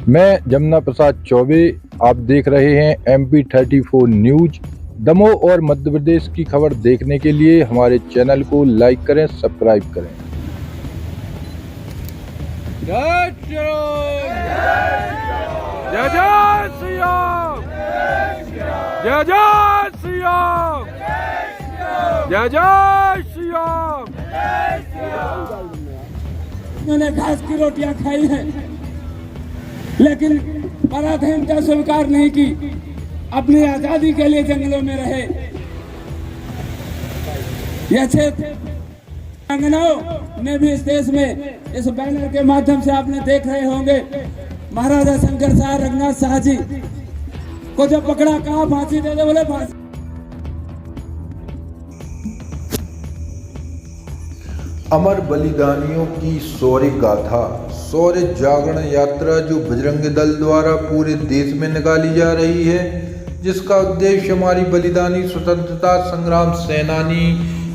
मैं जमुना प्रसाद चौबे, आप देख रहे हैं MP34 न्यूज। दमोह और मध्य प्रदेश की खबर देखने के लिए हमारे चैनल को लाइक करें, सब्सक्राइब करें। जय श्री राम, जय जय श्री राम, जय जय श्री राम, जय जय श्री राम। मैंने घास की रोटियां खाई हैं, लेकिन पराधीनता स्वीकार नहीं की। अपनी आजादी के लिए जंगलों में रहे। यह क्षेत्र अंगनाओं ने भी इस देश में इस बैनर के माध्यम से आपने देख रहे होंगे, महाराजा शंकर शाह रघुनाथ शाह जी को जब पकड़ा, कहा फांसी दे दे, बोले फांसी। अमर बलिदानियों की शौर्य गाथा, शौर्य जागरण यात्रा जो बजरंग दल द्वारा पूरे देश में निकाली जा रही है, जिसका उद्देश्य हमारी बलिदानी स्वतंत्रता संग्राम सेनानी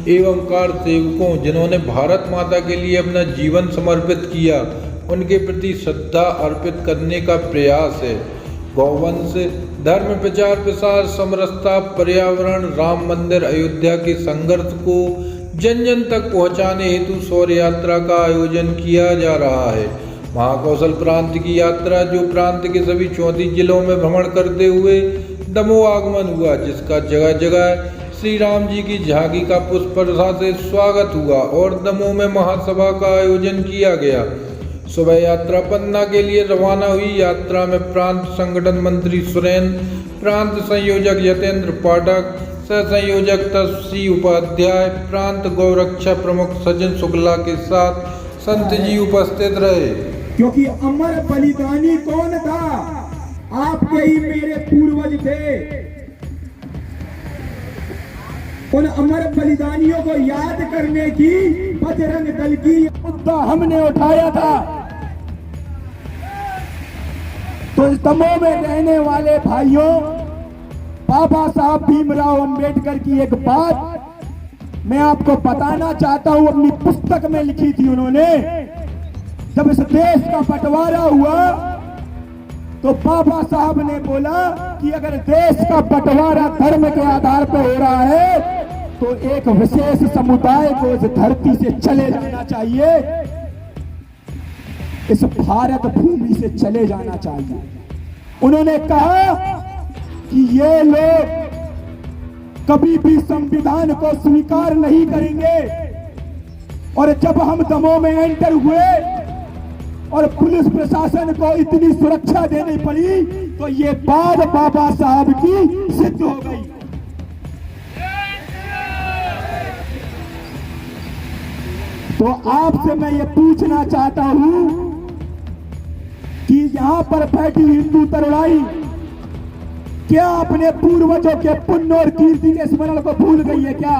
एवं कार सेवकों जिन्होंने भारत माता के लिए अपना जीवन समर्पित किया, उनके प्रति श्रद्धा अर्पित करने का प्रयास है। गौवंश, धर्म प्रचार प्रसार, समरसता, पर्यावरण, राम मंदिर अयोध्या के संघर्ष को जन जन तक पहुंचाने हेतु शौर्य यात्रा का आयोजन किया जा रहा है। महाकौशल प्रांत की यात्रा जो प्रांत के सभी 34 जिलों में भ्रमण करते हुए दमोह आगमन हुआ, जिसका जगह जगह श्री राम जी की झांकी का पुष्प वर्षा से स्वागत हुआ और दमोह में महासभा का आयोजन किया गया। सुबह यात्रा पन्ना के लिए रवाना हुई। यात्रा में प्रांत संगठन मंत्री सुरेंद्र, प्रांत संयोजक यतेंद्र पाठक, सह संयोजक तपसी उपाध्याय, प्रांत गौरक्षा प्रमुख सज्जन शुक्ला के साथ संत जी उपस्थित रहे। क्योंकि अमर बलिदानी कौन था? आपके ही मेरे पूर्वज थे। उन अमर बलिदानियों को याद करने की बजरंग दल की मुद्दा हमने उठाया था। तो इस दमोह में रहने वाले भाइयों, बाबा साहब भीमराव अंबेडकर की एक बात मैं आपको बताना चाहता हूं, अपनी पुस्तक में लिखी थी उन्होंने। जब इस देश का बंटवारा हुआ तो बाबा साहब ने बोला कि अगर देश का बंटवारा धर्म के आधार पर हो रहा है तो एक विशेष समुदाय को इस धरती से चले जाना चाहिए, इस भारत भूमि से चले जाना चाहिए। उन्होंने कहा कि ये लोग कभी भी संविधान को स्वीकार नहीं करेंगे। और जब हम दमोह में एंटर हुए और पुलिस प्रशासन को इतनी सुरक्षा देनी पड़ी तो ये बात बाबा साहब की सिद्ध हो गई। तो आपसे मैं ये पूछना चाहता हूं कि यहां पर बैठी हिंदू तरुणाई क्या अपने पूर्वजों के पुण्य और कीर्ति के स्मरण को भूल गई है क्या?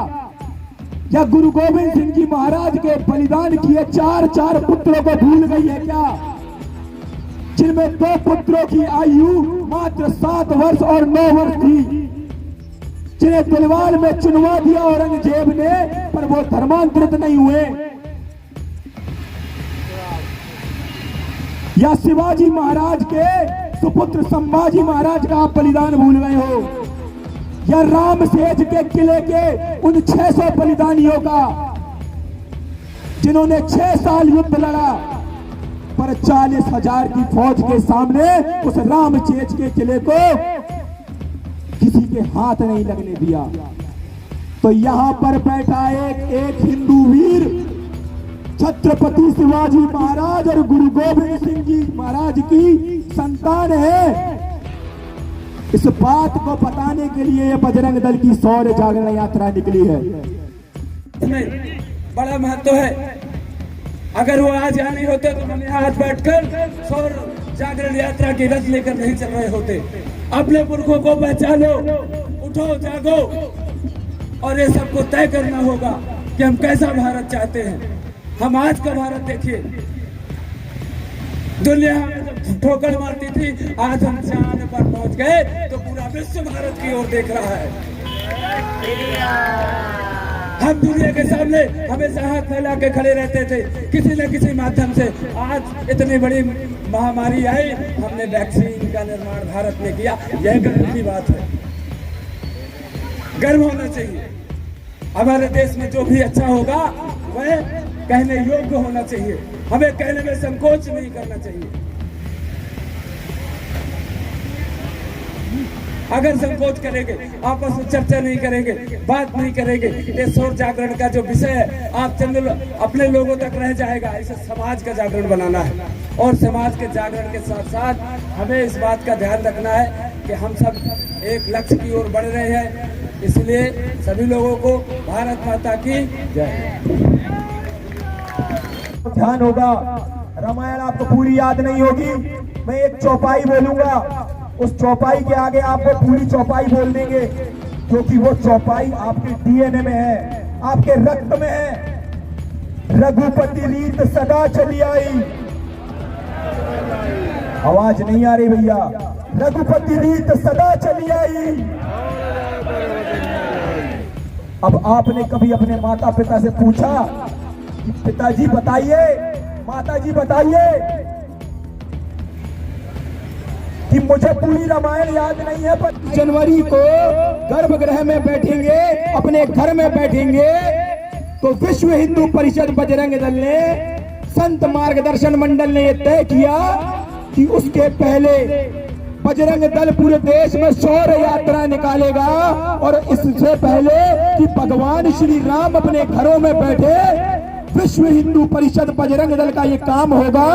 या गुरु गोविंद सिंह जी महाराज के बलिदान किए 4 पुत्रों को भूल गई है क्या? जिनमें 2 पुत्रों की आयु मात्र 7 वर्ष और 9 वर्ष थी, जिन्हें तलवार में चुनवा दिया औरंगजेब ने, पर वो धर्मांतरित नहीं हुए। या शिवाजी महाराज के सुपुत्र संभाजी महाराज का आप बलिदान भूल गए हो? या राम सेज के किले के उन 600 बलिदानियों का जिन्होंने 6 साल युद्ध लड़ा, पर 40,000 की फौज के सामने उस राम सेज के किले को किसी के हाथ नहीं लगने दिया। तो यहां पर बैठा एक हिंदू वीर छत्रपति शिवाजी महाराज और गुरु गोविंद सिंह जी महाराज की संतान है। इस बात को बताने के लिए ये बजरंग दल की शौर्य जागरण यात्रा निकली है। इसमें बड़ा महत्व है। अगर वो आज यहाँ नहीं होते तो हम यहाँ आज बैठकर शौर्य जागरण यात्रा की रथ लेकर नहीं चल रहे होते। अपने पुरखों को पहचानो, उठो, जागो, और ये सबको तय करना होगा कि हम कैसा भारत चाहते हैं। हम आज का भारत देखिए, दुनिया हमें जब ठोकर मारती थी, आज हम चांद पर पहुंच गए तो पूरा विश्व भारत की ओर देख रहा है। हम दुनिया के सामने हमेशा हाथ फैला के खड़े रहते थे, किसी न किसी माध्यम से। आज इतनी बड़ी महामारी आई, हमने वैक्सीन का निर्माण भारत में किया। यह गर्व की बात है, गर्व होना चाहिए। हमारे देश में जो भी अच्छा होगा वह कहने योग्य होना चाहिए, हमें कहने में संकोच नहीं करना चाहिए। अगर संकोच करेंगे, आपस में चर्चा नहीं करेंगे, बात नहीं करेंगे, ये सौर जागरण का जो विषय है आप चंद अपने लोगों तक रह जाएगा। इसे समाज का जागरण बनाना है, और समाज के जागरण के साथ साथ हमें इस बात का ध्यान रखना है कि हम सब एक लक्ष्य की ओर बढ़ रहे हैं। इसलिए सभी लोगों को भारत माता की जय। ध्यान होगा, रामायण आपको पूरी याद नहीं होगी, मैं एक चौपाई बोलूंगा, उस चौपाई के आगे आपको पूरी चौपाई बोल देंगे, क्योंकि वो चौपाई आपके डीएनए में है, आपके रक्त में है। रघुपति रीत सदा चली आई, आवाज नहीं आ रही भैया, रघुपति रीत सदा चली आई। अब आपने कभी अपने माता पिता से पूछा कि पिताजी बताइए, माताजी बताइए कि मुझे पूरी रामायण याद नहीं है, पर जनवरी को गर्भगृह में बैठेंगे, अपने घर में बैठेंगे, तो विश्व हिंदू परिषद बजरंग दल ने, संत मार्गदर्शन मंडल ने यह तय किया कि उसके पहले बजरंग दल पूरे देश में शौर्य यात्रा निकालेगा, और इससे पहले कि भगवान श्री राम अपने घरों में बैठे, विश्व हिंदू परिषद बजरंग दल का ये काम होगा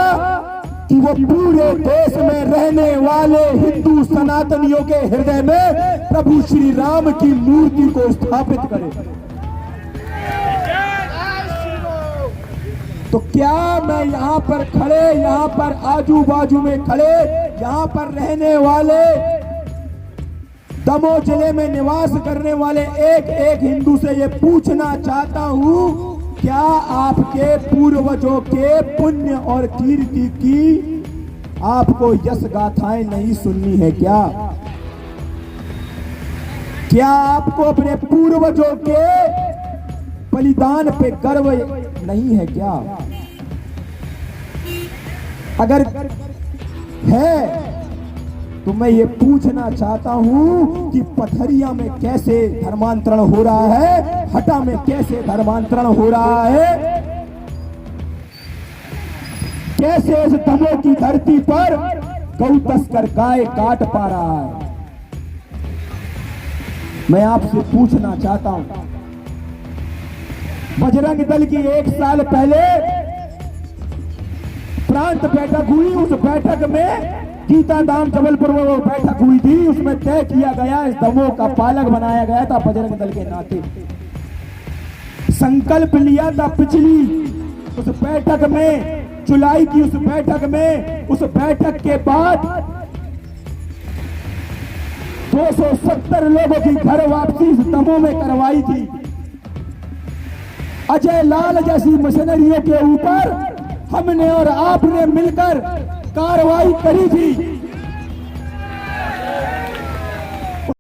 कि वो पूरे देश में रहने वाले हिंदू सनातनियों के हृदय में प्रभु श्री राम की मूर्ति को स्थापित करे। तो क्या मैं यहाँ पर खड़े, यहाँ पर आजू बाजू में खड़े, यहाँ पर रहने वाले, दमोह जिले में निवास करने वाले एक एक हिंदू से ये पूछना चाहता हूँ, क्या आपके पूर्वजों के पुण्य और कीर्ति की आपको यश गाथाएं नहीं सुननी है क्या? क्या आपको अपने पूर्वजों के बलिदान पे गर्व नहीं है क्या? अगर है तो मैं ये पूछना चाहता हूं कि पथरिया में कैसे धर्मांतरण हो रहा है, हटा में कैसे धर्मांतरण हो रहा है, कैसे इस दमोह की धरती पर गौ तस्कर गाय काट पा रहा है। मैं आपसे पूछना चाहता हूं, बजरंग दल की 1 साल पहले प्रांत बैठक हुई, उस बैठक में गीता धाम जबलपुर में वो बैठक हुई थी, उसमें तय किया गया, इस दमोह का पालक बनाया गया था बजरंग दल के नाते। संकल्प लिया था पिछली उस बैठक में, जुलाई की उस बैठक में, उस बैठक के बाद 270 लोगों की घर वापसी इस दमोह में करवाई थी। अजय लाल जैसी मशीनरियों के ऊपर हमने और आपने मिलकर कार्रवाई करी थी।